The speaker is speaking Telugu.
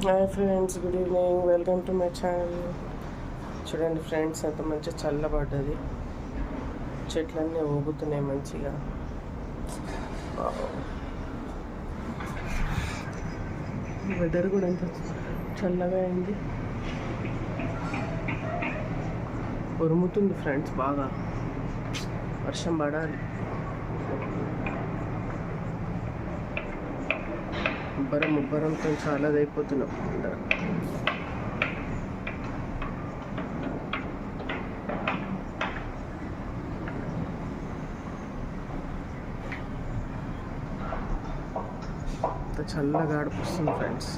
Hi friends, good evening. Welcome to my channel. చూడండి ఫ్రెండ్స్, అంత మంచి చల్లబడ్డది. చెట్లన్నీ ఊగుతున్నాయి మంచిగా. వెదర్ కూడా ఎంత చల్లగా అయింది. ఉరుముతుంది ఫ్రెండ్స్, బాగా వర్షం పడాలి. ముబ్బరంతో చాలా అయిపోతున్నాం అందరం. చల్లగా గడిపిస్తుంది ఫ్రెండ్స్.